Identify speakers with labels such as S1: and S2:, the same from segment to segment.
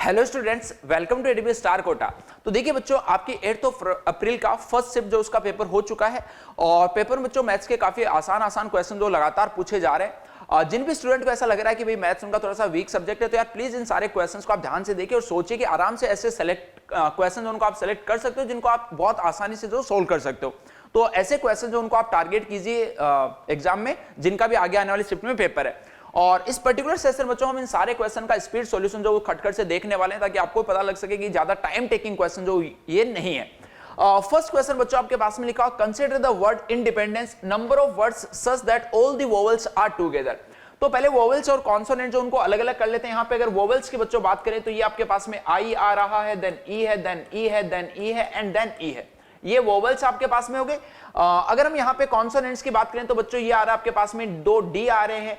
S1: Hello students, welcome to ADB star Kota. तो देखिए बच्चों, आपकी 8 अप्रैल का फर्स्ट शिफ्ट जो उसका पेपर हो चुका है और पेपर में बच्चों मैथ्स के काफी आसान क्वेश्चन जो लगातार पूछे जा रहे हैं। जिन भी स्टूडेंट को ऐसा लग रहा है कि भाई मैथ्स उनका थोड़ा सा वीक सब्जेक्ट है, तो यार प्लीज इन सारे क्वेश्चंस को आप ध्यान से देखिए और सोचिए कि आराम से ऐसे क्वेश्चन उनको आप सेलेक्ट कर सकते हो जिनको आप बहुत आसानी से जो सोल्व कर सकते हो। तो ऐसे क्वेश्चन जो उनको आप टारगेट कीजिए एग्जाम में, जिनका भी आगे आने वाली शिफ्ट में पेपर है। और इस पर्टिकुलर सेशन बच्चों हम इन सारे क्वेश्चन का स्पीड सॉल्यूशन जो खटखट से देखने वाले हैं, ताकि आपको पता लग सके कि ज्यादा टाइम टेकिंग क्वेश्चन जो ये नहीं है। फर्स्ट क्वेश्चन बच्चों आपके पास में लिखा, consider the word independence, number of words such that all the vowels are together. तो पहले वोवेल्स और कॉन्सोनेंट जो उनको अलग अलग कर लेते हैं। यहाँ पे अगर वोवेल्स की बच्चों बात करें तो ये आपके पास में आई आ रहा है, देन ई है, देन ई है, देन ई है एंड देन ई है। ये वोवेल्स आपके पास में हो गए। अगर हम यहाँ पे कॉन्सोनेंट्स की बात करें तो बच्चों ये आ रहा है आपके पास में 2 डी आ रहे हैं,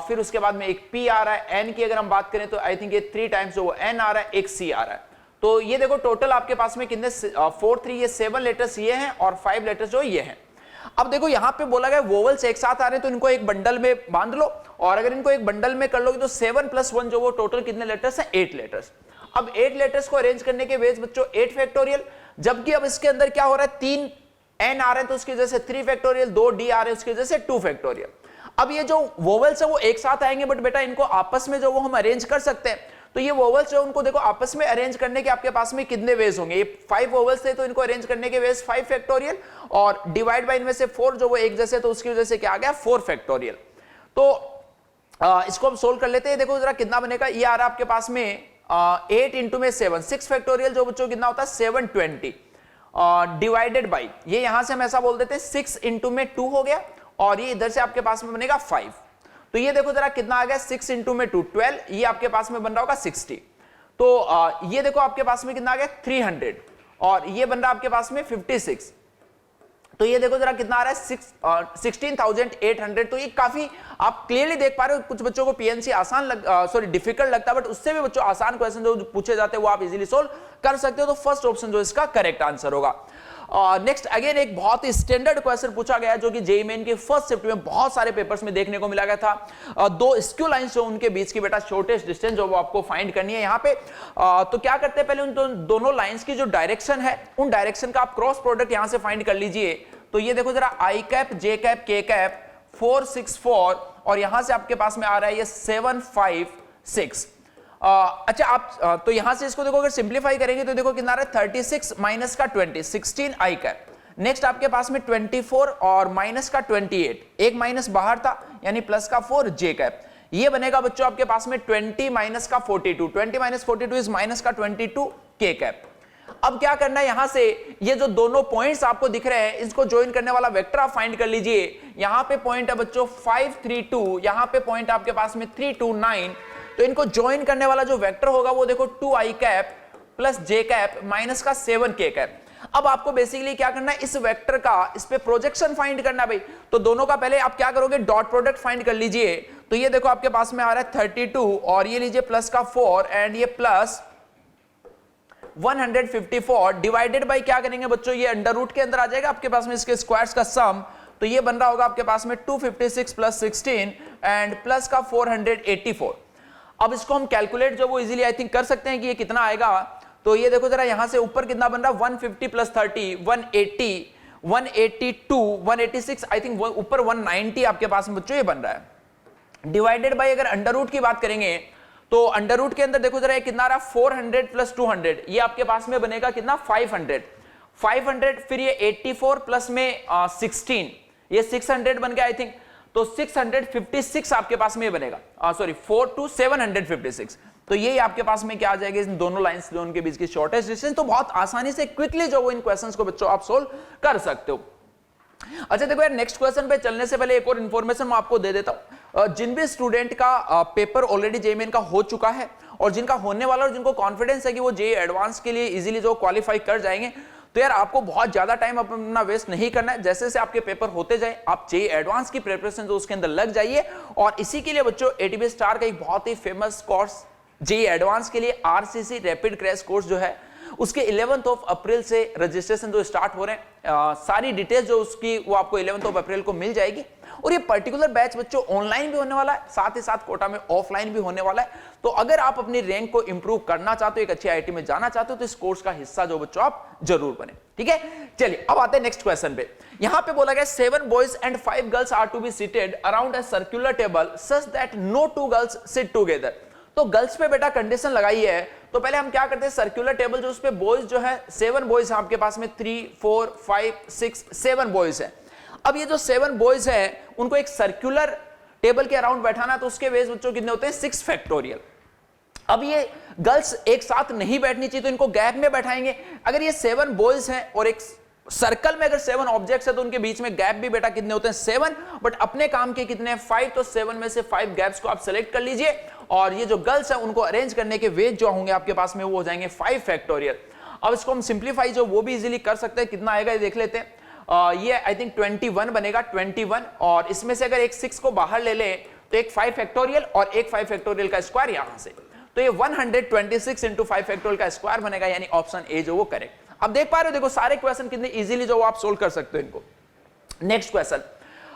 S1: फिर उसके बाद में एक P आ रहा है। N की अगर हम बात करें तो आई थिंक ये 3 टाइम्स जो N आ रहा है, एक C आ रहा है। तो ये देखो टोटल आपके पास में कितने 4 3 ये 7 लेटर्स ये हैं और 5 लेटर्स जो ये हैं। अब देखो यहाँ पे बोला गया वोवेल्स एक साथ आ रहे हैं तो इनको एक बंडल में बांध लो, और अगर इनको एक बंडल में कर लोगे तो 7 + 1 जो वो टोटल कितने लेटर्स हैं, 8 लेटर्स। अब 8 लेटर्स को अरेंज करने के वेज बच्चों 8 फैक्टोरियल, जबकि अब इसके अंदर क्या हो रहा है, 3 N आ रहे हैं तो उसकी वजह से 3 फैक्टोरियल, 2 D आ रहे हैं उसकी वजह से 2 फैक्टोरियल। अब ये जो वोवेल्स है वो एक साथ आएंगे, बट बेटा इनको आपस में जो वो हम अरेंज कर सकते हैं। तो ये वोवेल्स जो उनको देखो आपस में अरेंज करने के आपके पास में कितने वेज होंगे, ये 5 वोवेल्स थे तो इनको अरेंज करने के वेज 5 फैक्टोरियल, और डिवाइड बाय इनमें से 4 जो वो एक जैसे, तो उसकी वजह से क्या आ गया, 4 फैक्टोरियल। तो इसको हम सोल्व कर लेते हैं। देखो जरा कितना बनेगा, ये आ रहा है आपके पास में 8 इंटू में 7, 6 फैक्टोरियल जो बच्चों कितना होता है 720, डिवाइडेड बाई, ये यहां से हम ऐसा बोल देते हैं 6 इंटू में 2 हो गया, और ये इधर से आपके पास में बनेगा 5। तो ये देखो जरा कितना आ गया, 6 इंटू में 2 12, ये आपके पास में बन रहा होगा 60। तो ये देखो आपके पास में कितना आ गया 300, और ये बन रहा आपके पास में 56। तो ये देखो जरा कितना आ रहा है 16,800। तो ये काफी आप क्लियरली देख पा रहे हो। कुछ बच्चों को पीएनसी आसान डिफिकल्ट लगता है, बट उससे भी बच्चों आसान क्वेश्चन जो पूछे जाते हैं वो आप इजीली सोल्व कर सकते हो। तो फर्स्ट ऑप्शन जो इसका करेक्ट आंसर होगा। नेक्स्ट अगेन एक बहुत ही स्टैंडर्ड क्वेश्चन पूछा गया जो कि जेईई मेन के फर्स्ट शिफ्ट में बहुत सारे पेपर्स में देखने को मिला गया था। 2 स्क्यू लाइंस जो उनके बीच की बेटा शॉर्टेस्ट डिस्टेंस जो वो आपको फाइंड करनी है यहाँ पे। तो क्या करते हैं, पहले उन दोनों लाइंस की जो डायरेक्शन है, उन डायरेक्शन का आप क्रॉस प्रोडक्ट यहां से फाइंड कर लीजिए। तो ये देखो जरा आई कैप, जे कैप, के कैप 4 6 4, और यहां से आपके पास में आ रहा है ये 7 5 6। अच्छा आप तो यहां से इसको देखो अगर सिंप्लीफाई करेंगे तो देखो कितना आ रहा है 36 माइनस का 20, 16 आई कैप। नेक्स्ट आपके पास में 24 और माइनस का 28, एक माइनस बाहर था यानी प्लस का 4 जे कैप। ये बनेगा बच्चों आपके पास में 20 माइनस का 42, 20 माइनस 42 इज माइनस का 22 के कैप। अब क्या करना है, यहां से ये जो दोनों पॉइंट्स आपको दिख रहे हैं इसको ज्वाइन करने वाला वेक्टर आप फाइंड कर लीजिए। यहां पे पॉइंट है बच्चों 5 3 2, यहां पे पॉइंट आपके पास में 3 2 9। तो इनको ज्वाइन करने वाला जो वेक्टर होगा वो देखो 2 आई कैप प्लस जे कैप माइनस का 7 के कैप। अब आपको बेसिकली क्या करना है, इस वेक्टर का इस पे प्रोजेक्शन फाइंड करना है भाई। तो दोनों का पहले आप क्या करोगे, डॉट प्रोडक्ट फाइंड कर लीजिए। तो ये देखो आपके पास में आ रहा है 32, और ये लीजिए प्लस का 4 एंड ये प्लस 154, डिवाइडेड बाई क्या करेंगे बच्चों, ये अंडर रूट के अंदर आ जाएगा आपके पास में इसके स्क्वायर्स का सम। तो ये बन रहा होगा आपके पास में 256 प्लस 16 एंड प्लस का 484। अब इसको हम कैलकुलेट जो वो इजीली आई थिंक कर सकते हैं कि ये कितना आएगा। तो ये देखो जरा यहां से ऊपर कितना बन रहा है 150 प्लस 30 180, 182 186, आई थिंक ऊपर 190 आपके पास में बच्चों ये बन रहा है। डिवाइडेड बाई अगर अंडर रूट की बात करेंगे तो अंडर रूट के अंदर देखो जरा कितना आ रहा है 400 प्लस 200, ये आपके पास में बनेगा कितना 500, फिर ये 84 प्लस में 16, ये 600 बन गया आई थिंक। तो 656 आपके पास में बनेगा, सॉरी 4 to 756। तो ये आपके पास में क्या आ जाएगा, इन दोनों लाइंस जो उनके बीच की शॉर्टेस्ट डिस्टेंस। तो बहुत आसानी से क्विकली जो वो इन क्वेश्चंस को बच्चों आप सोल्व कर सकते हो। अच्छा देखो यार, नेक्स्ट क्वेश्चन पे चलने से पहले एक और इंफॉर्मेशन मैं आपको दे देता हूं। जिन भी स्टूडेंट का पेपर ऑलरेडी जेईई मेन का हो चुका है और जिनका होने वाला और जिनको कॉन्फिडेंस है कि वो जेईई एडवांस के लिए इजीली जो क्वालिफाई कर जाएंगे, तो यार आपको बहुत ज्यादा टाइम अपना वेस्ट नहीं करना है। जैसे जैसे आपके पेपर होते जाए आप जेईई एडवांस की प्रिपरेशन जो उसके अंदर लग जाइए। और इसी के लिए बच्चों एडीबी स्टार का एक बहुत ही फेमस कोर्स जेईई एडवांस के लिए आरसीसी रैपिड क्रैश कोर्स जो है उसके 11 अप्रैल से रजिस्ट्रेशन जो स्टार्ट हो रहे हैं, सारी डिटेल्स जो उसकी वो आपको 11 अप्रैल को मिल जाएगी। और ये पर्टिकुलर बैच बच्चों ऑनलाइन भी होने वाला है, साथ ही साथ कोटा में ऑफलाइन भी होने वाला है। तो अगर आप अपनी रैंक को इंप्रूव करना चाहते हो, एक अच्छी आईआईटी में जाना चाहते हो, तो इस कोर्स का हिस्सा जो बच्चों आप जरूर बने। ठीक है, चलिए अब आते हैं नेक्स्ट क्वेश्चन पे। यहां पे बोला गया 7 boys and 5 girls are to be seated around a circular table such that no 2 girls sit together. तो गर्ल्स पे बेटा कंडीशन लगाई है, तो पहले हम क्या करते हैं, सर्कुलर टेबल जो उस पे बॉयज जो है 7 बॉयज आपके पास में 3 4 5 6 7 बॉयज है। अब ये जो 7 बॉयज हैं उनको एक सर्कुलर टेबल के अराउंड बैठाना, तो उसके वेज बच्चों कितने होते हैं 6 फैक्टोरियल। अब ये गर्ल्स एक साथ नहीं बैठनी चाहिए, तो इनको गैप में बैठाएंगे। अगर ये 7 बॉयज हैं और एक सर्कल में अगर 7 ऑब्जेक्ट्स है, तो उनके बीच में गैप भी बेटा कितने होते हैं 7, बट अपने काम के कितने 5, तो 7 में से 5 गैप्स को आप सेलेक्ट कर लीजिए। और ये जो गर्ल्स है उनको अरेंज करने के वेज जो होंगे आपके पास में वो हो जाएंगे 5 फैक्टोरियल। अब इसको हम सिंप्लीफाई जो वो भी इजीली कर सकते हैं, कितना आएगा ये देख लेते हैं। ये आई थिंक 21 बनेगा, 21, और इसमें से अगर एक 6 को बाहर ले ले तो एक 5 फैक्टोरियल और एक 5 फैक्टोरियल का स्क्वायर यहां से, तो ये 126 इंटू 5 फैक्टोरियल का स्क्वायर बनेगा, यानी ऑप्शन ए जो वो करेक्ट। अब देख पा रहे हो, देखो सारे क्वेश्चन कितने इजीली जो आप सोल्व कर सकते हो इनको। Next question,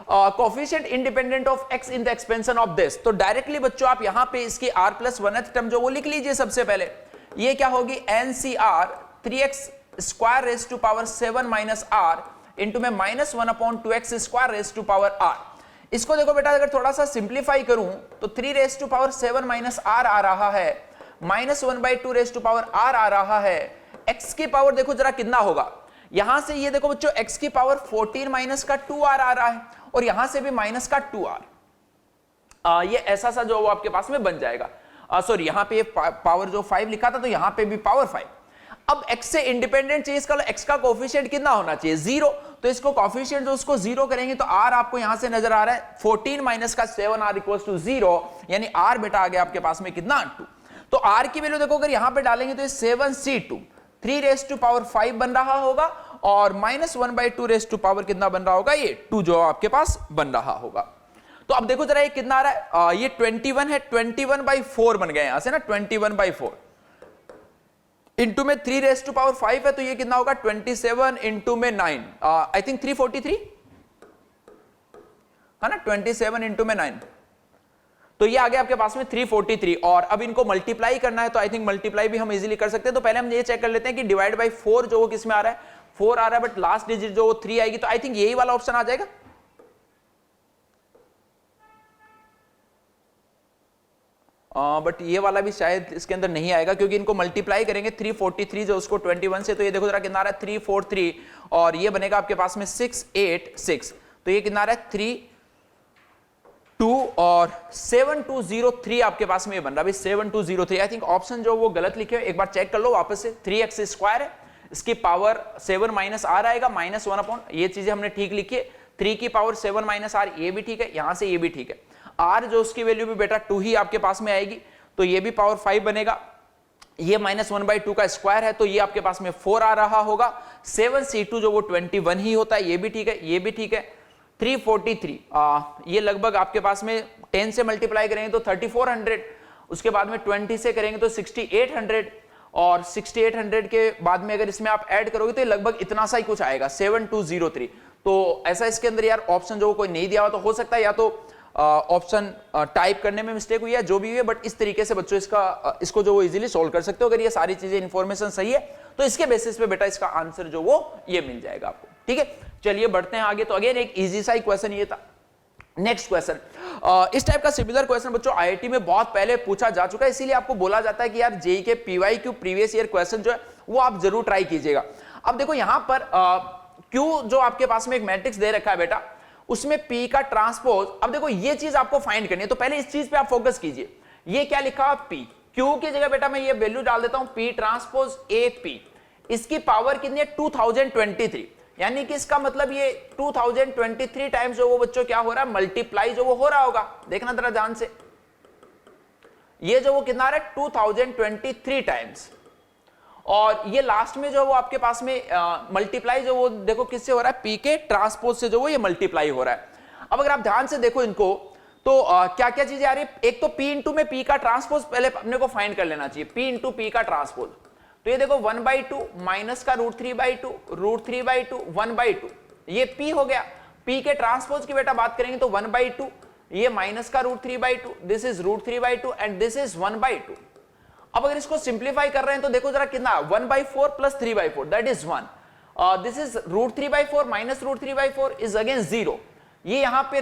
S1: coefficient independent of x in the expansion of this. तो डायरेक्टली बच्चों आप यहां पे इसकी r+1th टर्म जो वो लिख लीजिए सबसे पहले। ये क्या होगी, NCR 3x square raise to power 7 minus r into में -1/2x square raise to power r। इसको देखो बेटा, अगर थोड़ा सा सिंप्लीफाई करूं तो 3 raise to power 7 minus r आ रहा है, -1/2 रेज टू पावर r आ रहा है। x की पावर देखो जरा कितना होगा, यहां से ये देखो बच्चों x की पावर 14 माइनस का 2r आ रहा है, और यहां से भी माइनस का 2r। ये ऐसा सा जो वो आपके पास में बन जाएगा। सॉरी, यहां पे पावर जो 5 लिखा था, तो यहां पे भी पावर 5। अब x से इंडिपेंडेंट चीज का x का कोफिशिएंट कितना होना चाहिए 0, तो इसको कोफिशिएंट जो उसको 0 करेंगे तो r आपको यहां से नजर आ रहा है 14 माइनस का 7r इक्वल्स टू 0, यानी r बेटा आ गया आपके पास में कितना 2। तो r की वैल्यू देखो अगर यहां पे डालेंगे तो 7c2 3 रेज टू पावर 5 बन रहा होगा, और -1/2 रेज टू पावर कितना बन रहा होगा, ये 2 जो आपके पास बन रहा होगा। तो अब देखो जरा ये कितना आ रहा है, ये 21 है, 21/4 बन गया यहां से ना, 21/4 इंटू में 3 रेज टू पावर 5 है, तो ये कितना होगा 27 इंटू में 9, आई थिंक 343 है ना, 27 इंटू में 9, तो ये आ गया आपके पास में 343। और अब इनको मल्टीप्लाई करना है, तो आई थिंक मल्टीप्लाई भी हम इजीली कर सकते हैं। तो पहले हम ये चेक कर लेते हैं कि डिवाइड बाय 4 जो वो किस में आ रहा है, 4 आ रहा है, बट लास्ट डिजिट जो वो 3 आएगी, तो आई थिंक यही वाला ऑप्शन आ जाएगा। बट ये वाला भी शायद इसके अंदर नहीं आएगा, क्योंकि इनको मल्टीप्लाई करेंगे 343 जो उसको 21 से, तो ये देखो जरा कितना आ रहा है 343, और ये बनेगा आपके पास में 686, तो ये कितना आ रहा है 32 और 7203 आपके पास में ये बन रहा है 7203। आई थिंक ऑप्शन जो वो गलत लिखे, एक बार चेक कर लो वापस से। 3x स्क्वायर है, इसकी पावर 7 माइनस r आएगा, -1/, ये चीजें हमने ठीक लिखी है। 3 की पावर 7 माइनस r, ये भी ठीक है, यहां से ये भी ठीक है। r जो उसकी वैल्यू भी बेटा 2 ही आपके पास में आएगी, तो ये भी पावर 5 बनेगा। ये -1/2 का स्क्वायर है, तो ये आपके पास में 4 आ रहा होगा। 7c2 जो वो 21 ही होता है, ये भी ठीक है, ये भी ठीक है। 343 ये लगभग आपके पास में 10 से मल्टीप्लाई करेंगे तो 3400, उसके बाद में 20 से करेंगे तो 6800, और 6800 के बाद में अगर इसमें आप ऐड करोगे तो ये लगभग इतना सा ही कुछ आएगा 7203। तो ऐसा इसके अंदर यार ऑप्शन जो कोई नहीं दिया हुआ, तो हो सकता है या तो ऑप्शन टाइप करने में मिस्टेक हुई है, जो भी हुई है, बट इस तरीके से बच्चों इसको जो वो इजीली सोल्व कर सकते हो। अगर ये सारी चीजें इंफॉर्मेशन सही है तो इसके बेसिस पे बेटा इसका आंसर जो वो ये मिल जाएगा आपको। ठीक है, चलिए बढ़ते हैं आगे। तो अगेन एक इजी सा ही क्वेश्चन ये था। नेक्स्ट क्वेश्चन, इस टाइप का सिमिलर क्वेश्चन बच्चों आईआईटी में बहुत पहले पूछा जा चुका है, इसीलिए आपको बोला जाता है कि यार जेईई के पीवाईक्यू प्रीवियस ईयर क्वेश्चन जो है वो आप जरूर ट्राई कीजिएगा। अब देखो यहां पर क्यू जो आपके पास में एक मैट्रिक्स दे रखा है बेटा, उसमें पी का ट्रांसपोज, अब देखो ये चीज आपको फाइंड करनी है, तो पहले इस चीज पे आप फोकस कीजिए। ये क्या लिखा पी, क्यू की जगह बेटा मैं ये वैल्यू डाल देता हूं पी ट्रांसपोज ए पी, इसकी पावर कितनी है 2023, यानी कि इसका मतलब ये 2023 टाइम्स जो वो बच्चों क्या हो रहा है मल्टीप्लाई जो वो हो रहा होगा। देखना जरा ध्यान से, ये जो वो कितना आ रहा है 2023 टाइम्स, और ये लास्ट में जो वो आपके पास में मल्टीप्लाई जो वो देखो किससे हो रहा है, पी के ट्रांसपोज से जो वो ये मल्टीप्लाई हो रहा है। अब अगर आप ध्यान से देखो इनको, तो क्या क्या चीजें आ रही है, एक तो पी इंटू में पी का ट्रांसपोज पहले अपने को फाइंड कर लेना चाहिए, पी इंटू पी का ट्रांसपोज। तो ये देखो 1/2 माइनस का √3/2 √3/2 1/2 ये p हो गया। p के ट्रांसपोज की बेटा बात करेंगे तो 1/2 ये माइनस का √3/2 this is √3/2 and this is 1/2। अब अगर इसको सिंप्लीफाई कर रहे हैं तो देखो जरा कितना 1/4 plus 3/4 that is 1। This is √3/4 minus √3/4 is again 0। ये यहां पे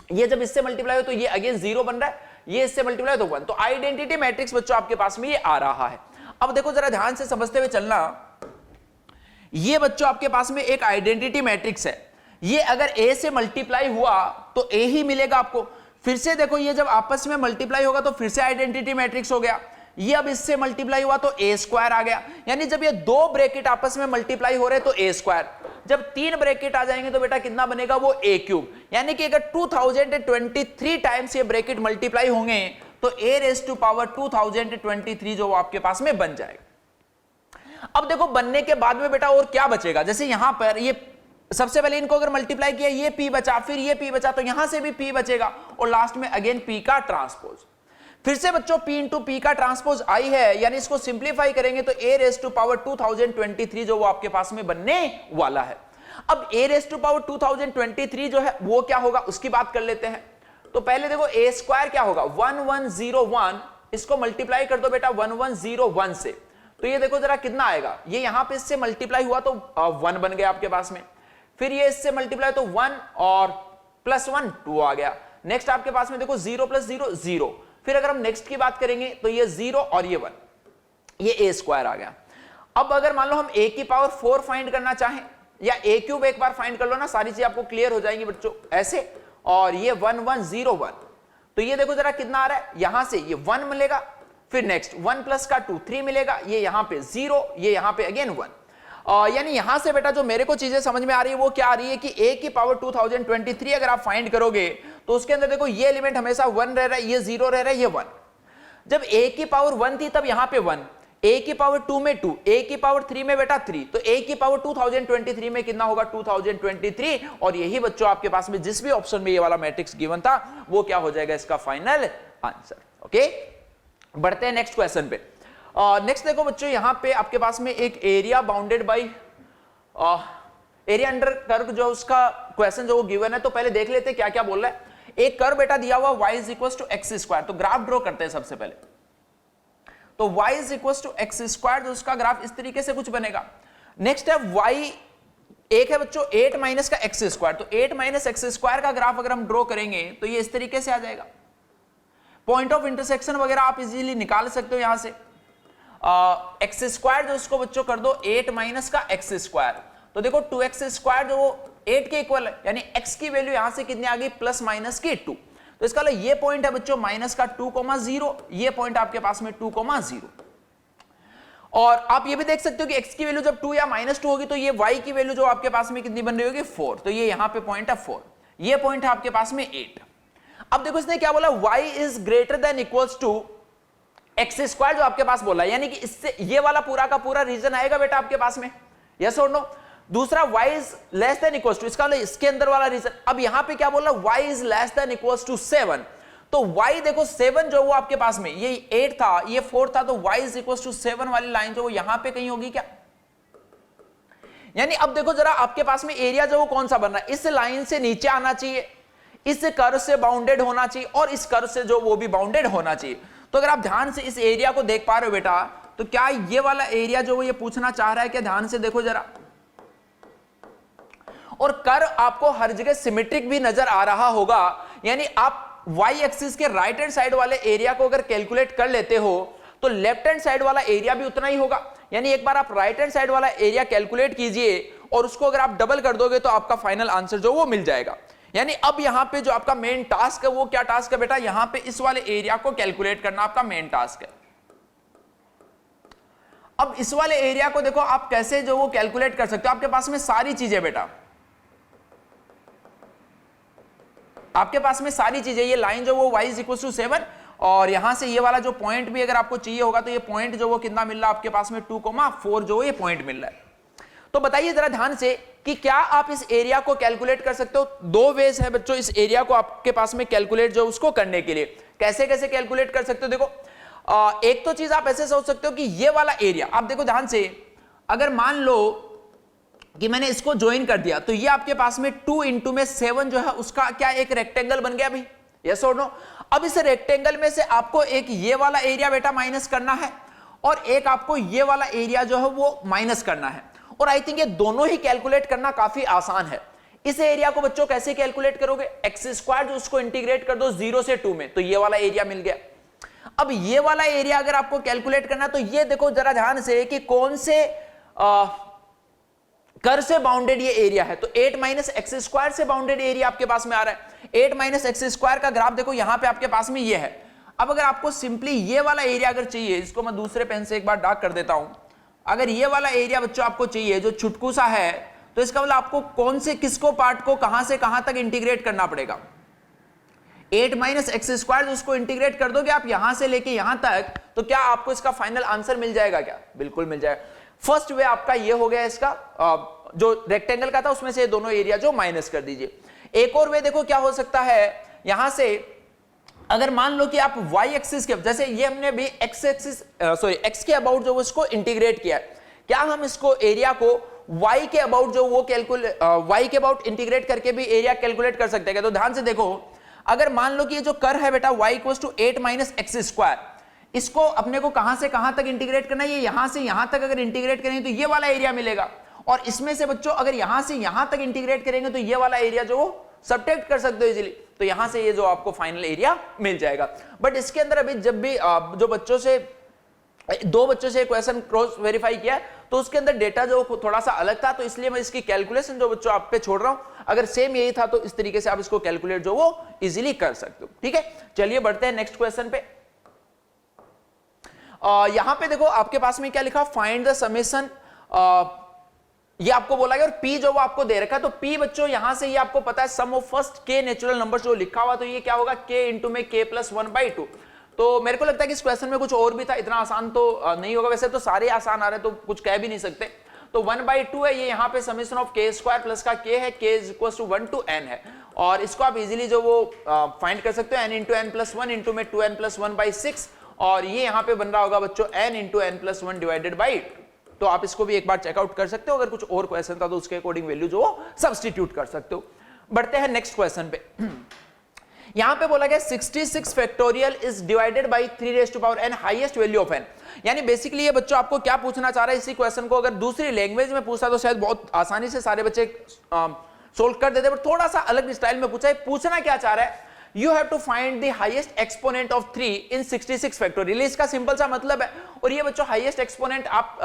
S1: ये जब इससे मल्टीप्लाई हो तो ये अगेन 0 बन रहा है, ये इससे मल्टीप्लाई तो 1। तो आइडेंटिटी मैट्रिक्स बच्चों आपके पास में ये आ रहा है। अब देखो जरा ध्यान से समझते हुए चलना, ये बच्चों आपके पास में एक आइडेंटिटी मैट्रिक्स है। ये अगर a से मल्टीप्लाई हुआ तो a ही मिलेगा आपको। फिर से देखो ये जब आपस में मल्टीप्लाई होगा तो फिर से आइडेंटिटी मैट्रिक्स हो गया। ये अब इससे मल्टीप्लाई हुआ तो a स्क्वायर आ गया। यानी जब ये दो ब्रैकेट आपस में मल्टीप्लाई हो रहे तो a स्क्वायर, जब तीन ब्रैकेट आ जाएंगे तो बेटा कितना बनेगा वो a क्यूब। यानी कि अगर 2023 टाइम्स ये ब्रैकेट मल्टीप्लाई होंगे तो a⁻2023 जो आपके पास में बन जाएगा। अब देखो बनने के बाद में बेटा और क्या बचेगा, जैसे यहां पर ये सबसे पहले इनको अगर मल्टीप्लाई किया ये p बचा, फिर ये p बचा, तो यहां से भी p बचेगा और लास्ट में अगेन p का ट्रांसपोज। फिर से बच्चों p इंटू p का ट्रांसपोज आई है, यानी इसको सिंप्लीफाई करेंगे तो a⁻2023 जो वो आपके पास में बनने वाला है। अब a⁻2023 जो है वो क्या होगा उसकी बात कर लेते हैं। तो पहले देखो a स्क्वायर क्या होगा 1101, इसको मल्टीप्लाई कर दो बेटा 1101 से, तो ये देखो जरा कितना आएगा, ये यहां पे इससे मल्टीप्लाई हुआ तो 1 बन गया आपके पास में, फिर ये इससे मल्टीप्लाई तो 1 और प्लस 1 2 आ गया। नेक्स्ट आपके पास में देखो 0 + 0 0, फिर अगर हम नेक्स्ट की बात करेंगे तो ये 0 और ये 1, ये a स्क्वायर आ गया। अब अगर मान लो हम a की पावर 4 फाइंड करना चाहें या a क्यूब एक बार फाइंड कर लो ना, सारी चीज आपको क्लियर हो जाएंगी बच्चों ऐसे, और ये 1101, तो ये देखो जरा कितना आ रहा है, यहां से ये 1 मिलेगा, फिर नेक्स्ट 1 प्लस का 2 3 मिलेगा, ये यहां पे 0, ये यहां पे अगेन 1। यानी यहां से बेटा जो मेरे को चीजें समझ में आ रही है वो क्या आ रही है कि a की पावर 2023 अगर आप फाइंड करोगे तो उसके अंदर देखो ये एलिमेंट हमेशा 1 रह रहा है, ये 0 रह रहा है, ये 1। जब a की पावर 1 थी तब यहां पे 1, a की पावर 2 में 2, a की पावर 3 में बेटा 3, तो a की पावर 2023 में कितना होगा 2023, और यही बच्चों आपके पास में जिस भी ऑप्शन में ये वाला मैट्रिक्स गिवन था वो क्या हो जाएगा इसका फाइनल आंसर। ओके, बढ़ते हैं नेक्स्ट क्वेश्चन पे। नेक्स्ट देखो बच्चों यहां पे आपके पास में एक area bounded by area under curve जो उसका क्वेश्चन जो वो गिवन है, तो पहले देख लेते हैं क्या क्या बोल रहा है। एक कर्व बेटा दिया हुआ y = x², तो ग्राफ ड्रॉ करते हैं सबसे पहले। तो y = x² जो उसका ग्राफ इस तरीके से कुछ बनेगा। नेक्स्ट है y एक है बच्चों 8 - का x², तो 8 - x² का ग्राफ अगर हम ड्रॉ करेंगे तो ये इस तरीके से आ जाएगा। पॉइंट ऑफ इंटरसेक्शन वगैरह आप इजीली निकाल सकते हो यहां से। x² जो उसको बच्चों कर दो 8 - का x², तो देखो 2x² जो वो 8 के इक्वल है, यानी x की वैल्यू यहां से कितनी आ गई +- 2, तो इसका मतलब ये पॉइंट है बच्चों -2,0, ये पॉइंट आपके पास में 2,0। और आप ये भी देख सकते हो कि x की वैल्यू जब 2 या -2 होगी तो ये y की वैल्यू जो आपके पास में कितनी बन रही होगी 4, तो ये यहां पे पॉइंट है 4, ये पॉइंट है आपके पास में 8। अब देखो इसने क्या बोला y > x² जो आपके पास बोला, यानी कि इससे ये वाला पूरा का पूरा रीजन आएगा बेटा आपके पास में, यस और नो। दूसरा y > इसका मतलब इसके अंदर वाला रीजन। अब यहां पे क्या बोला y > 7, तो y देखो 7 जो वो आपके पास में ये 8 था ये 4 था, तो y = 7 वाली लाइन जो वो यहां पे कहीं होगी क्या। यानी अब देखो जरा आपके पास में एरिया जो वो कौन सा बन रहा है, इस लाइन से नीचे आना चाहिए, इस कर्व से बाउंडेड होना चाहिए और इस कर्व से जो वो भी बाउंडेड होना चाहिए। तो अगर आप ध्यान से इस एरिया को देख पा रहे हो बेटा, तो क्या ये वाला एरिया जो वो ये पूछना चाह रहा है क्या, ध्यान से देखो जरा। और कर्व आपको हर जगह सिमेट्रिक भी नजर आ रहा होगा, यानी आप y एक्सिस के राइट हैंड साइड वाले एरिया को अगर कैलकुलेट कर लेते हो तो लेफ्ट हैंड साइड वाला एरिया भी उतना ही होगा। यानी एक बार आप राइट हैंड साइड वाला एरिया कैलकुलेट कीजिए और उसको अगर आप डबल कर दोगे तो आपका फाइनल आंसर जो वो मिल जाएगा। यानी अब यहां पे जो आपका मेन टास्क है वो क्या टास्क है बेटा, यहां पे इस वाले एरिया को कैलकुलेट करना आपका मेन टास्क है। अब इस वाले एरिया को देखो आप कैसे जो वो कैलकुलेट कर सकते हो, आपके पास में सारी चीजें बेटा, आपके पास में सारी चीजें, ये लाइन जो वो y = 7 और यहां से ये वाला जो पॉइंट भी अगर आपको चाहिए होगा तो ये पॉइंट जो वो कितना मिल रहा है आपके पास में 2,4 जो ये पॉइंट मिल रहा है। तो बताइए जरा ध्यान से कि क्या आप इस एरिया को कैलकुलेट कर सकते हो। दो वेज है बच्चों इस एरिया को आपके पास में कैलकुलेट जो उसको करने के लिए, कैसे कैसे कैलकुलेट कर सकते हो। देखो एक तो चीज आप ऐसे सोच सकते हो कि ये वाला एरिया, आप देखो ध्यान से, अगर मान लो कि मैंने इसको ज्वाइन कर दिया तो ये आपके पास में 2 इंटू में 7 जो है उसका क्या एक रेक्टेंगल बन गया भाई, यस और नो। अब इस रेक्टेंगल में से आपको एक ये वाला एरिया बेटा माइनस करना है और एक आपको ये वाला एरिया जो है वो माइनस करना है, और आई थिंक ये दोनों ही कैलकुलेट करना काफी आसान है। इस एरिया को बच्चों कैसे कैलकुलेट करोगे, एक्स स्क्वायर जो उसको इंटीग्रेट कर दो 0 से 2 में, तो ये वाला एरिया मिल गया। अब ये वाला एरिया अगर आपको कैलकुलेट करना तो ये देखो जरा ध्यान से कि कौन से कर से बाउंडेड ये एरिया है, तो 8 माइनस एक्स स्क्वायर से बाउंडेड एरिया आपके पास में आ रहा है। 8 माइनस एक्स स्क्वायर का ग्राफ देखो यहां पे आपके पास में ये है। अब अगर आपको सिंपली ये वाला एरिया अगर चाहिए, इसको मैं दूसरे पेन से एक बार डार्क कर देता हूं, अगर ये वाला एरिया बच्चों आपको चाहिए जो छुटकू सा है, तो इसका मतलब आपको कौन से किसको पार्ट को कहां से कहां तक इंटीग्रेट करना पड़ेगा। 8 माइनस एक्स स्क्वायर उसको इंटीग्रेट कर दोगे आप यहां से लेके यहां तक, तो क्या आपको इसका फाइनल आंसर मिल जाएगा क्या, बिल्कुल मिल जाएगा। फर्स्ट वे आपका ये हो गया, इसका जो रेक्टेंगल का था उसमें से दोनों एरिया जो माइनस कर दीजिए। एक और वे देखो क्या हो सकता है, यहां से अगर मान लो कि आप y एक्सिस के, जैसे ये हमने भी x एक्सिस x के अबाउट जो इसको इंटीग्रेट किया है, क्या हम इसको एरिया को y के अबाउट जो वो y के अबाउट इंटीग्रेट करके भी एरिया कैलकुलेट कर सकते हैं। तो ध्यान से देखो, अगर मान लो कि ये जो कर है बेटा y equals to 8 minus x square, इसको अपने को कहां से कहां तक इंटीग्रेट करना है, ये यहां से यहां तक अगर इंटीग्रेट करेंगे तो ये वाला एरिया मिलेगा, और इसमें से बच्चों अगर यहां से यहां तक इंटीग्रेट करेंगे तो ये वाला एरिया जो सब्ट्रैक्ट कर सकते हो इजीली, तो यहां से ये जो आपको फाइनल एरिया मिल जाएगा। बट इसके अंदर अभी जब भी जो बच्चों से दो बच्चों से क्वेश्चन क्रॉस वेरीफाई किया तो उसके अंदर डेटा जो थोड़ा सा अलग था, तो इसलिए मैं इसकी कैलकुलेशन जो बच्चों आप पे छोड़ रहा हूं। अगर सेम यही था तो इस तरीके से आप इसको कैलकुलेट जो वो इजीली कर सकते हो। ठीक है, चलिए बढ़ते हैं नेक्स्ट क्वेश्चन पे। यहां पे देखो आपके पास में क्या लिखा, फाइंड द समेशन, ये आपको बोला गया, और P जो वो आपको दे रखा है, तो P बच्चों यहां से ये आपको पता है sum of first k natural number जो लिखा हुआ, तो ये क्या होगा k इंटू में k प्लस 1/2। तो मेरे को लगता है कि इस क्वेश्चन में कुछ और भी था, इतना आसान तो नहीं होगा, वैसे तो सारे आसान आ रहे तो कुछ कह भी नहीं सकते। तो 1/2 है ये, यहाँ पे summation of k square plus का k है, k is equal to 1 to n है, और इसको आप इजीली जो वो फाइंड कर सकते हो, n into n plus 1 into में 2n प्लस 1/6, और ये यहाँ पे बन रहा होगा बच्चों n into n plus 1 divided by. तो आप इसको भी एक बार चेकआउट कर सकते हो, अगर कुछ और क्वेश्चन था तो उसके अकॉर्डिंग वैल्यू जो सब्स्टिट्यूट कर सकते हो। बढ़ते हैं नेक्स्ट क्वेश्चन पे। यहां पे बोला गया 66 factorial is divided by 3 raise to power n highest value of n। यानी बेसिकली ये बच्चों आपको क्या पूछना चाह रहा है, इसी क्वेश्चन को अगर दूसरी लैंग्वेज में पूछा तो शायद बहुत आसानी से सारे बच्चे सोल्व कर देते, बट थोड़ा सा अलग स्टाइल में पूछा है। पूछना क्या चाह रहा है, you have to find the highest exponent of 3 in 66 factorial. इसका सिंपल सा मतलब है, और ये बच्चों हाईएस्ट एक्सपोनेंट आप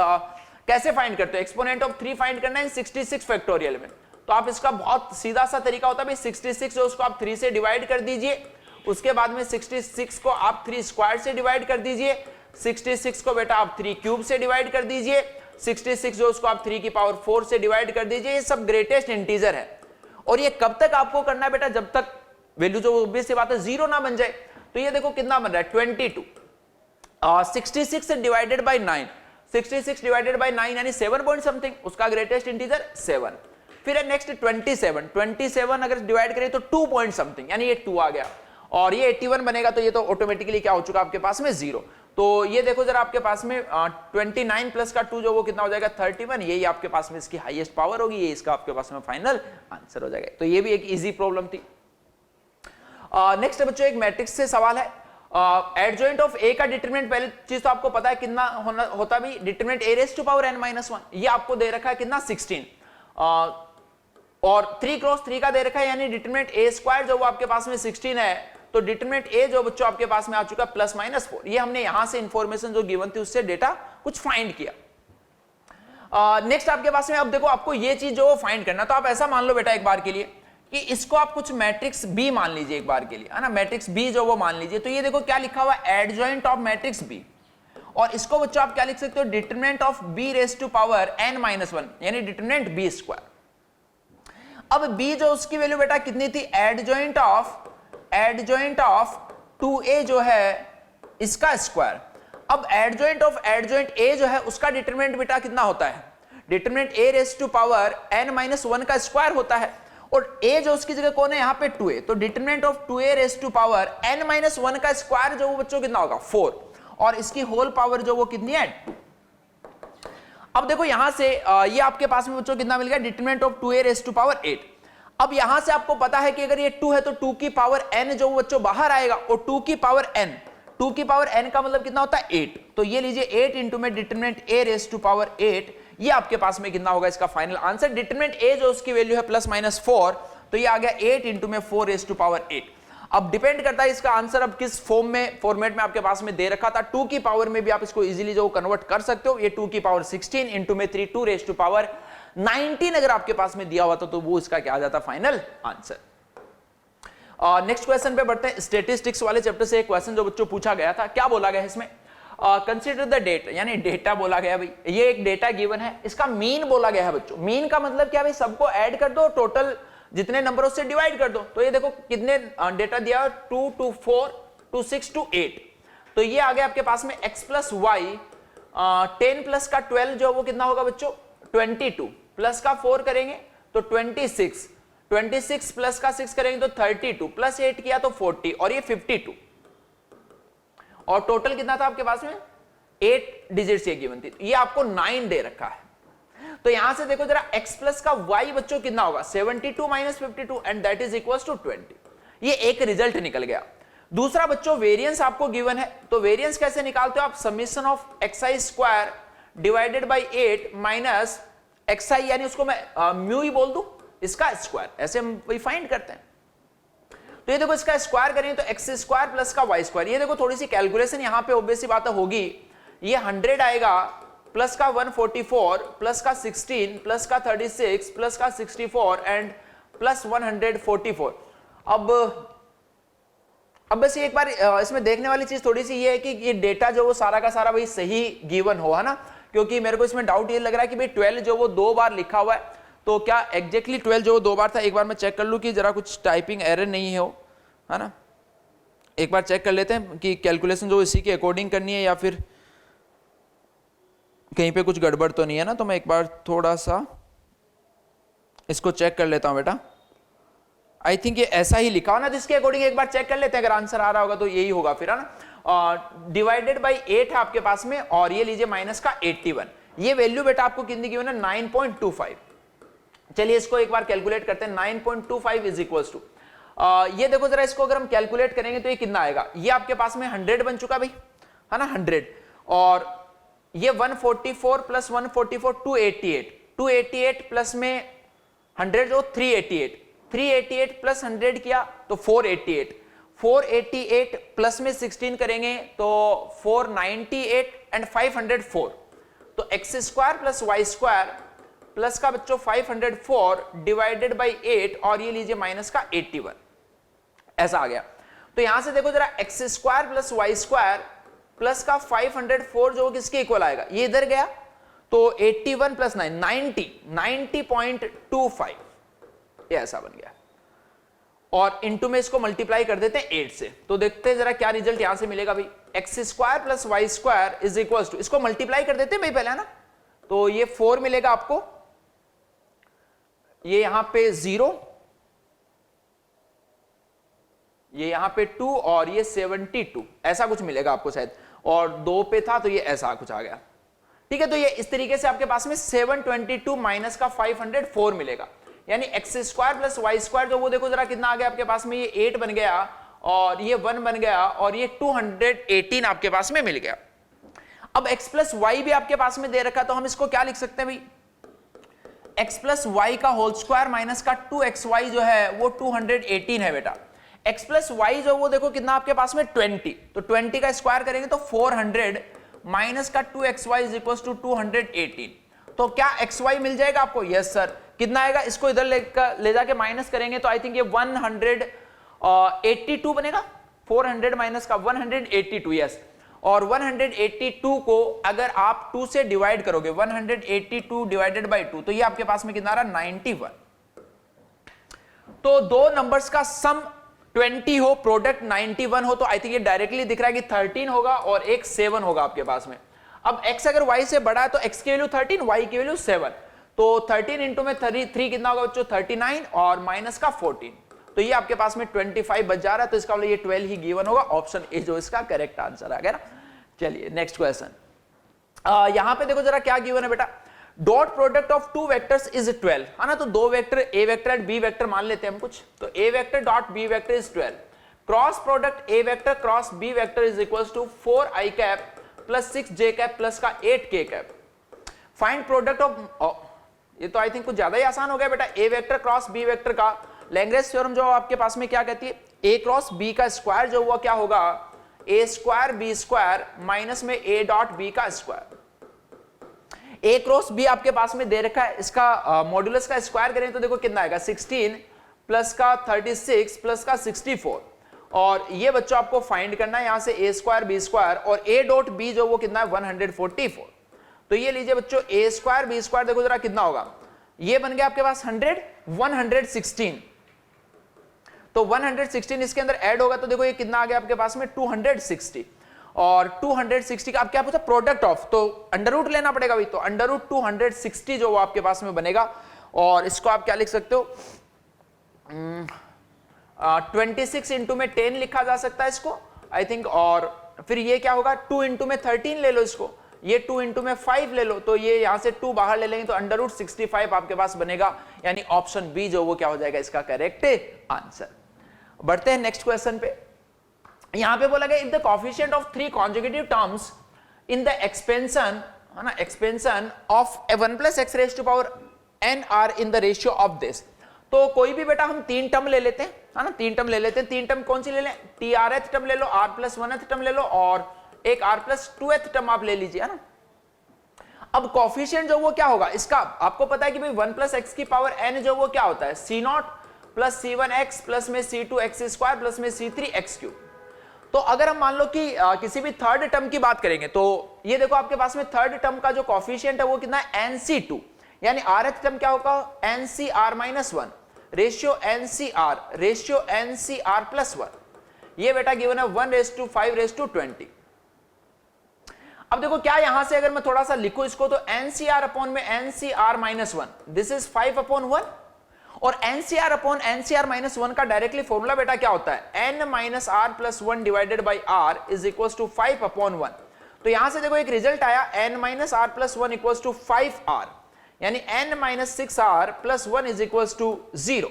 S1: कैसे फाइंड करते हो, एक्सपोनेंट ऑफ 3 फाइंड करना है 66 फैक्टोरियल में। तो आप इसका बहुत सीधा सा तरीका होता है भाई, 66 जो उसको आप 3 से डिवाइड कर दीजिए, उसके बाद में 66 को आप 3 स्क्वायर से डिवाइड कर दीजिए, 66 को बेटा आप 3 क्यूब से डिवाइड कर दीजिए, 66 जो उसको आप 3 की पावर 4 से डिवाइड कर दीजिए। ये सब ग्रेटेस्ट इंटीजर है, और ये कब तक आपको करना है बेटा, जब तक वैल्यू जो ऑब्वियस सी बात है 0 ना बन जाए। तो ये देखो कितना बन रहा है 22, 66 डिवाइडेड बाई 9, 66 डिवाइडेड बाई 9 यानी 7 पॉइंट समथिंग, उसका ग्रेटेस्ट इंटीजर 7। फिर है नेक्स्ट 27, 27 अगर डिवाइड करें तो 2 पॉइंट समथिंग यानी ये 2 आ गया, और ये 81 बनेगा, तो ये तो ऑटोमेटिकली क्या हो चुका आपके पास में 0। तो ये देखो जरा आपके पास में 29 प्लस का 2 जो वो कितना हो जाएगा 31, यही आपके पास में इसकी हाईएस्ट पावर होगी, ये इसका आपके पास में फाइनल आंसर हो जाएगा। तो ये भी एक इजी प्रॉब्लम थी। नेक्स्ट बच्चों एक मैट्रिक्स से सवाल है, एडजॉइंट ऑफ ए का डिटरमिनेंट, पहले चीज तो आपको पता है कितना होता भी, determinant A raise to power n minus 1, ये आपको दे रखा है कितना 16, और 3 क्रॉस 3 का दे रखा है, यानी डिटरमिनेंट ए स्क्वायर जो वो आपके पास में 16 है, तो डिटरमिनेंट ए जो बच्चों आपके पास में आ चुका प्लस माइनस 4। ये हमने यहां से इंफॉर्मेशन जो गिवन थी उससे डेटा कुछ फाइंड किया। नेक्स्ट आपके पास में अब देखो आपको ये चीज जो फाइंड करना, तो आप ऐसा मान लो बेटा एक बार के लिए कि इसको आप कुछ मैट्रिक्स बी मान लीजिए एक बार के लिए, है ना, मैट्रिक्स बी जो वो मान लीजिए। तो ये देखो क्या लिखा हुआ है, एडजॉइंट ऑफ मैट्रिक्स बी, और इसको बच्चों आप क्या लिख सकते हो, determinant of B raise to power n minus 1 यानी डिटरमिनेंट बी स्क्वायर। अब b जो उसकी वैल्यू बेटा कितनी थी, एडजॉइंट ऑफ 2a जो है इसका स्क्वायर। अब एडजॉइंट ऑफ एडजॉइंट a जो है उसका डिटरमिनेंट बेटा कितना होता है, determinant a raise to power n minus 1 का स्क्वायर होता है, और a जो उसकी जगह कौन है यहाँ पे 2a, तो determinant of 2a raise to power n minus 1 का स्क्वायर जो वो बच्चों कितना होगा 4, और इसकी होल पावर जो वो कितनी है। अब देखो यहां से ये आपके पास में बच्चों कितना मिल गया, determinant of 2a raise to power 8। अब यहां से आपको पता है कि अगर ये 2 है तो 2 की पावर n जो बच्चों बाहर आएगा, और 2 की पावर n, 2 की पावर n का मतलब कितना होता है 8। तो ये लीजिए 8 इंटू में determinant a raise to power 8, ये आपके पास में कितना होगा इसका फाइनल आंसर। डिटरमिनेंट a जो उसकी वैल्यू है +-4, तो ये आ गया 8 इंटू में 4 रेज़ टू पावर 8। अब डिपेंड करता है इसका आंसर अब किस फॉर्म में, फॉर्मेट में आपके पास में दे रखा था। 2 की पावर में भी आप इसको इजीली जो कन्वर्ट कर सकते हो। ये 2 की पावर 16 इंटू में 3 2 रेज़ टू पावर 19 अगर आपके पास में दिया हुआ था तो वो इसका क्या आ जाता फाइनल आंसर। नेक्स्ट क्वेश्चन पे बढ़ते हैं। स्टैटिस्टिक्स वाले चैप्टर से एक क्वेश्चन जो बच्चों पूछा गया था, क्या बोला गया है इसमें, कंसीडर द डेटा, यानी डेटा बोला गया भाई, ये एक डेटा गिवन है, इसका मीन बोला गया है बच्चों। मीन का मतलब क्या भाई, सबको ऐड कर दो, टोटल जितने नंबरों से डिवाइड कर दो। तो ये देखो कितने डेटा दिया, 2 2 4 2 6 2 8। तो ये आ गया आपके पास में x प्लस वाई, 10 प्लस का 12 जो वो कितना होगा बच्चों 22, प्लस का 4 करेंगे तो 26, 26 प्लस का 6 करेंगे तो 32, प्लस 8 किया तो 40, और ये 52। और टोटल कितना था आपके पास में 8 डिजिट्स ये गिवन थी। ये आपको 9 दे रखा है। तो यहां से देखो जरा x प्लस का y बच्चों कितना होगा 72 minus 52 and that is equal to 20। ये एक रिजल्ट निकल गया। दूसरा बच्चों वेरिएंस आपको गिवन है, तो वेरिएंस कैसे निकालते हो आप, summation of xi square divided by 8 minus xi, यानी उसको मैं म्यू ही बोल दूं, इसका स्क्वायर, ऐसे हम वही फाइंड करते हैं। तो ये देखो इसका स्क्वायर करेंगे तो x स्क्वायर प्लस का y स्क्वायर। ये देखो थोड़ी सी कैलकुलेशन यहां पे ऑब्वियस सी बात होगी, ये 100 आएगा, प्लस का 144, प्लस का 16, प्लस का 36, प्लस का 64 एंड प्लस 144। अब बस एक बार इसमें देखने वाली चीज थोड़ी सी ये है कि ये डेटा जो वो सारा का सारा भाई सही गिवन हो, है ना, क्योंकि मेरे को इसमें डाउट ये लग रहा है कि भाई 12 जो वो 2 बार लिखा हुआ है, तो क्या एग्जैक्टली 12 जो 2 बार था, एक बार मैं चेक कर लूं कि जरा कुछ टाइपिंग एरर नहीं हो, है ना। एक बार चेक कर लेते हैं कि कैलकुलेशन जो इसी के अकॉर्डिंग करनी है या फिर कहीं पे कुछ गड़बड़ तो नहीं है ना। तो मैं एक बार थोड़ा सा इसको चेक कर लेता हूं बेटा। आई थिंक ये ऐसा ही लिखा हो ना, जिसके अकॉर्डिंग एक बार चेक कर लेते हैं, अगर आंसर आ रहा होगा तो यही होगा फिर, है ना। डिवाइडेड बाय 8 है आपके पास में, और ये लीजिए माइनस का 81। ये वैल्यू बेटा आपको कितनी गिवन है 9.25। चलिए इसको एक बार कैलकुलेट करते हैं। 9.25 इज इक्वल टू, ये देखो जरा, इसको अगर हम कैलकुलेट करेंगे तो ये कितना आएगा, ये आपके पास में 100 बन चुका भाई, है ना, 100, और ये 144 प्लस 144 288, 288 प्लस में 100 जो 388, 388 प्लस 100 किया तो 488, 488 प्लस में 16 करेंगे तो 498 एंड 504। तो x square plus y square plus का बच्चों 504 डिवाइडेड बाय 8, और ये लीजिए माइनस का 81, ऐसा आ गया। तो यहां से देखो जरा, x square plus y square plus का 504 जो किसके इक्वल आएगा, ये इधर गया तो 81 प्लस 9 90.25, ये ऐसा बन गया। और इनटू में इसको मल्टीप्लाई कर देते हैं 8 से, तो देखते हैं जरा क्या रिजल्ट यहां से मिलेगा भाई। X square plus y square is equal to, इसको मल्टीप्लाई कर देते हैं भाई पहले, है ना, तो ये 4 मिलेगा आपको, ये यहां पे 0, ये यहां पे 2, और ये 72, ऐसा कुछ मिलेगा आपको शायद, और 2 पे था तो ये ऐसा कुछ आ गया। ठीक है, तो ये इस तरीके से आपके पास में 722 माइनस का 504 मिलेगा, यानी x square plus y square जो वो देखो जरा कितना आ गया आपके पास में, ये 8 बन गया, और ये 1 बन गया, और ये 218 आपके पास में मिल गया। अब x प्लस वाई भी आपके पास में दे रखा, तो हम इसको क्या लिख सकते हैं भाई, x प्लस वाई का होल स्क्वायर माइनस का 2xy जो है वो 218 है बेटा। x प्लस वाई जो वो देखो कितना आपके पास में 20, तो 20 का स्क्वायर करेंगे तो 400 माइनस का 2xy इज इक्वल टू 218। तो क्या xy मिल जाएगा आपको, यस सर। कितना आएगा, इसको इधर ले जाके माइनस करेंगे तो आई थिंक ये 182 बनेगा, 400 माइनस का 182, यस। और 182 को अगर आप 2 से डिवाइड करोगे, 182 डिवाइडेड बाय 2, तो ये आपके पास में कितना आ रहा, 91। तो दो नंबर्स का सम 20 हो, प्रोडक्ट 91 हो, तो आई थिंक ये डायरेक्टली दिख रहा है कि 13 होगा और एक 7 होगा आपके पास में। अब x अगर y से बड़ा है तो x की वैल्यू 13, y की वैल्यू 7, तो 13 इंटू में 3 कितना होगा बच्चों, 39, और माइनस का 14, तो ये आपके पास में 25 बच जा रहा है, तो इसका मतलब ये 12 ही गिवन होगा। ऑप्शन ए जो इसका करेक्ट आंसर आ गया ना। चलिए नेक्स्ट क्वेश्चन। यहां पे देखो जरा क्या गिवन है बेटा, dot product of two vectors is 12, है ना। तो दो vector A vector and B vector मान लेते हैं हम कुछ, तो A vector dot B vector is 12, cross product A vector cross B vector is equals to 4i cap plus 6j cap plus का 8k cap. Find product of, ये तो I think कुछ ज्यादा ही आसान हो गया बेटा। ए वेक्टर क्रॉस बी वेक्टर का लैग्रेंज थ्योरम जो आपके पास में क्या कहती है, ए क्रॉस बी का स्क्वायर जो हुआ क्या होगा, ए स्क्वायर बी स्क्वायर माइनस में ए डॉट बी का स्क्वायर। ए क्रॉस बी आपके पास में दे रखा है, इसका मॉड्यूलस का स्क्वायर करें तो देखो कितना आएगा, 16 प्लस का 36 प्लस का 64, और ये बच्चों आपको फाइंड करना है यहां से ए स्क्वायर बी स्क्वायर, और ए डॉट बी जो वो कितना है 144। तो ये लीजिए बच्चों ए स्क्वायर बी स्क्वायर देखो जरा कितना होगा, ये बन गया आपके पास 116, तो 116 इसके अंदर ऐड होगा तो देखो ये कितना आ गया आपके पास में 260, और 260 का आप क्या पूछा प्रोडक्ट ऑफ, तो अंडर रूट लेना पड़ेगा भाई, तो अंडर रूट 260 जो वो आपके पास में बनेगा, और इसको आप क्या लिख सकते हो 26 इंटू में 10 लिखा जा सकता है इसको आई थिंक, और फिर ये क्या होगा 2 इंटू में 13 ले लो इसको, ये 2 इंटू में 5 ले लो, तो ये यहां से 2 बाहर ले लेंगे तो अंडर रूट 65 आपके पास बनेगा, यानी ऑप्शन बी जो वो क्या हो जाएगा इसका करेक्ट आंसर। बढ़ते हैं नेक्स्ट क्वेश्चन पे। यहां पे बोला गया if the coefficient of 3 conjugative terms in the expansion, है ना, expansion of 1 plus x raise to power n are in the ratio of this, तो कोई भी बेटा हम 3 टर्म ले लेते हैं, है ना, 3 टर्म ले लेते हैं। 3 टर्म कौन सी ले लें, टी आर एथ टर्म ले लो, r प्लस 1th टर्म ले लो, और एक r प्लस 2th टर्म आप ले लीजिए, है ना। अब कोएफिशिएंट जो वो क्या होगा इसका, आपको पता है कि भाई 1 प्लस एक्स की पावर n जो वो क्या होता है c0 प्लस c1x प्लस में c2x स्क्वायर प्लस में c3x क्यूब। तो अगर हम मान लो कि किसी भी थर्ड टर्म की बात करेंगे, तो ये देखो आपके पास में थर्ड टर्म का जो कोएफिशिएंट है वो कितना है nc2, यानी rth टर्म क्या होगा ncr-1 रेशियो ncr प्लस 1, ये बेटा गिवन है 1:5:20। अब देखो क्या यहां से अगर मैं थोड़ा सा लिखूं इसको, तो ncr अपॉन में ncr-1 दिस इज 5/1, और ncr अपॉन ncr-1 का डायरेक्टली फॉर्मूला बेटा क्या होता है n minus r plus 1 divided by r is equal to 5/1। तो यहां से देखो एक रिजल्ट आया n minus r plus 1 equal to 5r, यानी n minus 6r plus 1 is equal to 0।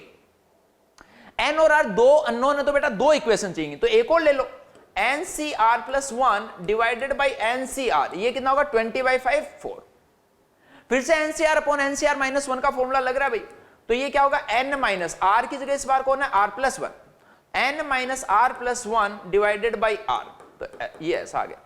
S1: n और r दो अननोन है तो बेटा दो इक्वेशन चाहिए, तो एक और ले लो ncr plus 1 divided by ncr, ये कितना होगा 20/5 4। फिर से ncr अपॉन ncr-1 का फॉर्मूला लग रहा है भाई, तो ये क्या होगा n माइनस r की जगह इस बार कौन है r plus 1, n minus r plus 1 divided by r, तो ये ऐसा आ गया।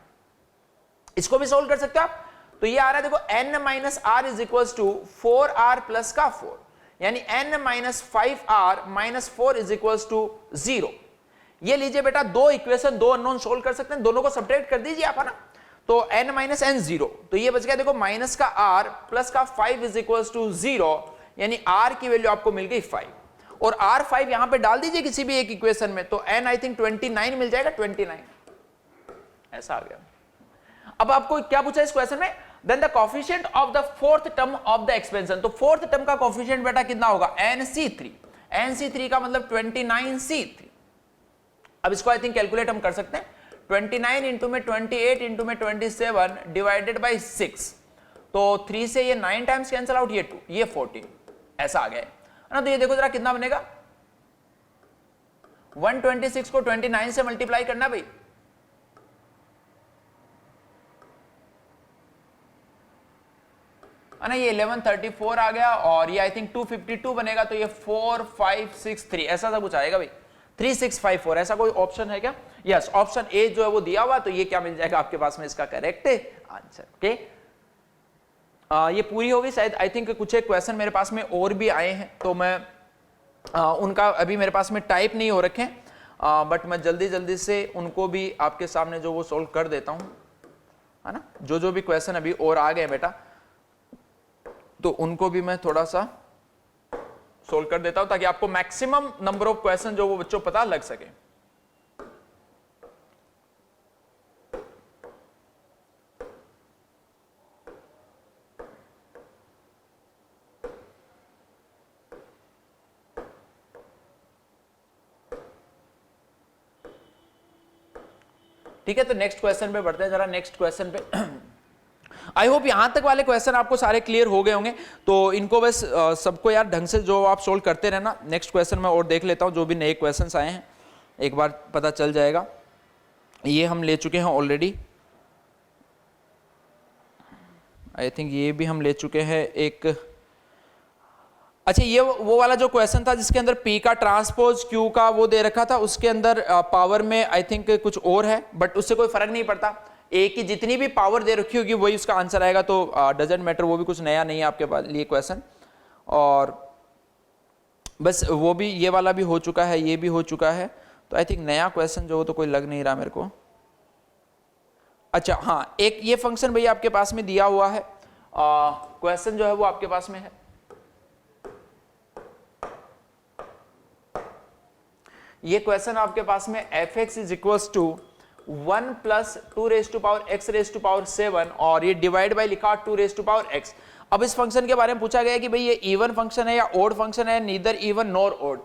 S1: इसको भी सोल्व कर सकते हो आप, तो ये आ रहा है देखो n minus r is equal to 4r plus का 4, यानी n minus 5r minus 4 is equal to 0। ये लीजिए बेटा दो इक्वेशन दो अननोन सोल्व कर सकते हैं, दोनों को सब्ट्रैक्ट कर दीजिए आप, है ना। तो n माइनस n 0, तो ये बच गया देखो माइनस का r प्लस का 5 इज इक्वल टू 0, यानी r की वैल्यू आपको मिल गई 5, और r 5 यहां पे डाल दीजिए किसी भी एक इक्वेशन में, तो n आई थिंक 29 मिल जाएगा, 29 ऐसा आ गया। अब आपको क्या पूछा इस क्वेश्चन में, then the coefficient of the fourth term of the expansion, तो फोर्थ टर्म का कोएफिशिएंट बेटा कितना होगा nc3, nc3 का मतलब 29c3। अब इसको आई थिंक कैलकुलेट हम कर सकते हैं, 29 इंटू में 28 इंटू में 27 डिवाइडेड बाई 6, तो 3 से ये 9 टाइम्स कैंसिल आउट, ये 2 ये 14 ऐसा आ गया है ना। तो ये देखो जरा कितना बनेगा, 126 को 29 से मल्टीप्लाई करना भाई, है ना, ये 1134 आ गया, और ये आई थिंक 252 बनेगा, तो ये 4563 ऐसा सब कुछ आएगा भाई, 3654 ऐसा कोई ऑप्शन है क्या, यस ऑप्शन ए जो है वो दिया हुआ, तो ये क्या मिल जाएगा आपके पास में इसका करेक्ट आंसर। ओके, ये पूरी होगी शायद, आई थिंक कुछ एक क्वेश्चन मेरे पास में और भी आए हैं, तो मैं उनका अभी मेरे पास में टाइप नहीं हो रखे, बट मैं जल्दी जल्दी से उनको भी आपके सामने जो वो सोल्व कर देता हूं, है ना। जो भी क्वेश्चन अभी और आ गए बेटा, तो उनको भी मैं थोड़ा सा सोल्व कर देता हूं, ताकि आपको मैक्सिमम नंबर ऑफ क्वेश्चन जो वो बच्चों पता लग सके। ठीक है, तो नेक्स्ट क्वेश्चन पे बढ़ते हैं जरा, नेक्स्ट क्वेश्चन पे। आई होप यहां तक वाले क्वेश्चन आपको सारे क्लियर हो गए होंगे, तो इनको बस सबको यार ढंग से जो आप सोल्व करते रहना। नेक्स्ट क्वेश्चन में और देख लेता हूं, जो भी नए क्वेश्चंस आए हैं एक बार पता चल जाएगा। ये हम ले चुके हैं ऑलरेडी, आई थिंक ये भी हम ले चुके हैं एक। अच्छा, ये वो वाला जो क्वेश्चन था जिसके अंदर P का ट्रांसपोज Q का वो दे रखा था, उसके अंदर पावर में आई थिंक कुछ और है, बट उससे कोई फर्क नहीं पड़ता। A की जितनी भी पावर दे रखी होगी वही उसका आंसर आएगा, तो डजेंट मैटर, वो भी कुछ नया नहीं है आपके पास लिए क्वेश्चन। और बस वो भी, ये वाला भी हो चुका है, ये भी हो चुका है, तो आई थिंक नया क्वेश्चन जो हो तो कोई लग नहीं रहा मेरे को। अच्छा हाँ, एक ये फंक्शन भैया आपके पास में दिया हुआ है, क्वेश्चन जो है वो आपके पास में है। ये क्वेश्चन आपके पास में fx is equals to 1 plus 2 raise to power x raise to power 7 और ये डिवाइड बाय लिखा 2 रेज टू पावर x। अब इस फंक्शन के बारे में पूछा गया कि भाई ये इवन फंक्शन है या ओड फंक्शन है, नीदर इवन नॉर ओड।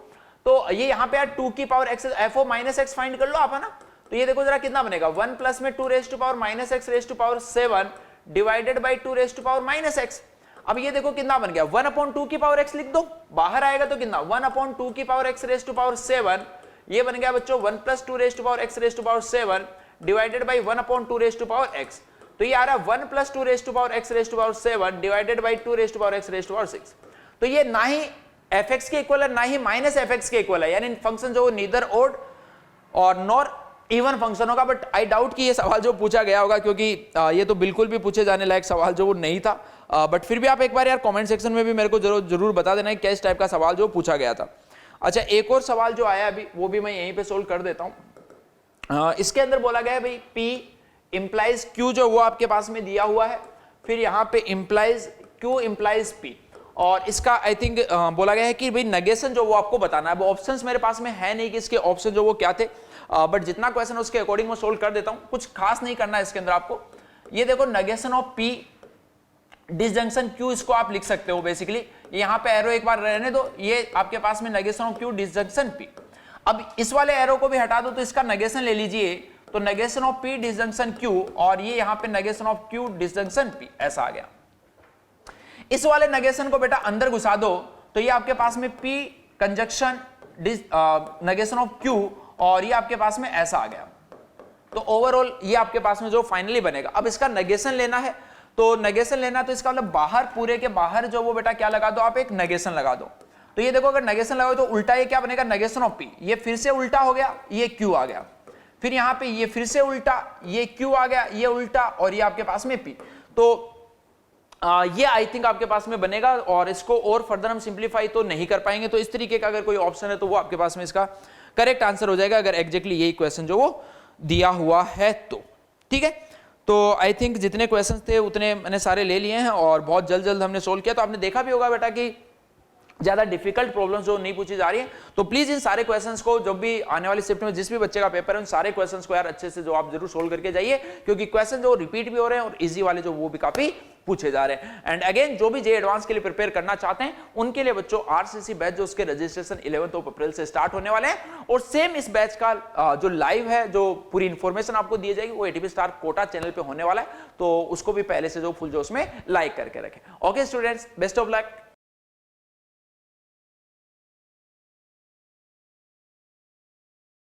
S1: तो ये यहाँ पे यार 2 की power x f minus x find कर लो आप, है ना। तो ये देखो जरा कितना बनेगा, 1 प्लस में 2 raise to power minus x raise to power 7 divided by 2 raise to power minus x. अब ये देखो कितना बन गया, 1/2 की पावर x लिख दो, बाहर आएगा तो कितना 1/2 की power x raise to power 7, ये बन गया बच्चों 1 plus 2 raise to power x raise to power 7 divided by 1/2 raise to power x। तो ये आ रहा है 1 plus 2 raise to power x raise to power 7 divided by 2 raise to power x raise to power 6। तो ये ना ही fx के equal है ना ही माइनस fx के इक्वल है, यानी फंक्शन जो नीदर ओड और नॉर इवन फंक्शन होगा। बट आई डाउट कि ये सवाल जो पूछा गया होगा, क्योंकि ये तो बिल्कुल भी पूछे जाने लायक सवाल जो वो नहीं था। बट फिर भी आप एक बार यार कमेंट सेक्शन में भी मेरे को जरूर बता देना कि किस टाइप का सवाल जो पूछा गया था। अच्छा, एक और सवाल जो आया अभी, वो भी मैं यहीं पे सोल्व कर देता हूं। इसके अंदर बोला गया है भाई P इंप्लाइज Q जो वो आपके पास में दिया हुआ है, फिर यहाँ पे इंप्लाइज Q इंप्लाइज P, और इसका आई थिंक बोला गया है कि भाई नेगेशन जो वो आपको बताना है। वो ऑप्शंस मेरे पास में है नहीं कि इसके ऑप्शन जो वो क्या थे, बट जितना क्वेश्चन उसके अकॉर्डिंग मैं सोल्व कर देता हूं, कुछ खास नहीं करना है इसके अंदर आपको। ये देखो negation of P disjunction Q, इसको आप लिख सकते हो बेसिकली। यहाँ पे एरो एक बार रहने दो, ये आपके पास में negation of Q disjunction P। अब इस वाले एरो को भी हटा दो, तो इसका नेगेशन ले लीजिए, तो negation of P disjunction Q, और ये यहाँ पे negation of Q disjunction P, ऐसा आ गया। इस वाले नेगेशन को बेटा अंदर घुसा दो, तो ये आपके पास में P conjunction negation of Q, और ये आपके पास में ऐसा आ गया। तो ओवरऑल ये आपके पास में जो फाइनली बनेगा। अब इसका नेगेशन लेना है, तो नेगेशन लेना, तो इसका मतलब बाहर, पूरे के बाहर जो वो बेटा क्या लगा दो आप, एक नेगेशन लगा दो। तो ये देखो अगर नेगेशन लगाओ तो उल्टा ये क्या बनेगा, नेगेशन ऑफ P, ये फिर से उल्टा हो गया, ये Q आ गया, फिर यहाँ पे ये फिर से उल्टा, ये Q आ गया, ये उल्टा, और ये आपके पास में P। तो ये आई थिंक आपके पास में बनेगा, और इसको और फर्दर हम सिंप्लीफाई तो नहीं कर पाएंगे। तो इस तरीके का अगर कोई ऑप्शन है तो वो आपके पास में इसका करेक्ट आंसर हो जाएगा, अगर एग्जैक्टली यही क्वेश्चन जो वो दिया हुआ है तो। ठीक है, तो आई थिंक जितने क्वेश्चंस थे उतने मैंने सारे ले लिए हैं, और बहुत जल्द जल्द हमने सोल्व किया। तो आपने देखा भी होगा बेटा कि ज्यादा डिफिकल्ट प्रॉब्लम्स जो नहीं पूछी जा रही है। तो प्लीज इन सारे क्वेश्चंस को, जब भी आने वाली शिफ्ट में जिस भी बच्चे का पेपर है, उन सारे क्वेश्चंस को यार अच्छे से जो आप जरूर सोल्व करके जाइए, क्योंकि क्वेश्चन जो रिपीट भी हो रहे हैं और इजी वाले जो वो भी काफी पूछे जा रहे हैं। एंड अगेन जो भी जे एडवांस के लिए प्रिपेयर करना चाहते हैं, उनके लिए बच्चों आरसीसी बैच जो उसके रजिस्ट्रेशन 11 अप्रैल से स्टार्ट होने वाले हैं, और सेम इस बैच का जो लाइव है, जो पूरी इंफॉर्मेशन आपको दी जाएगी, वो एटीपी स्टार कोटा चैनल पे होने वाला है। तो उसको भी पहले से जो फुल जोश में लाइक करके रखें। Okay students, best of luck.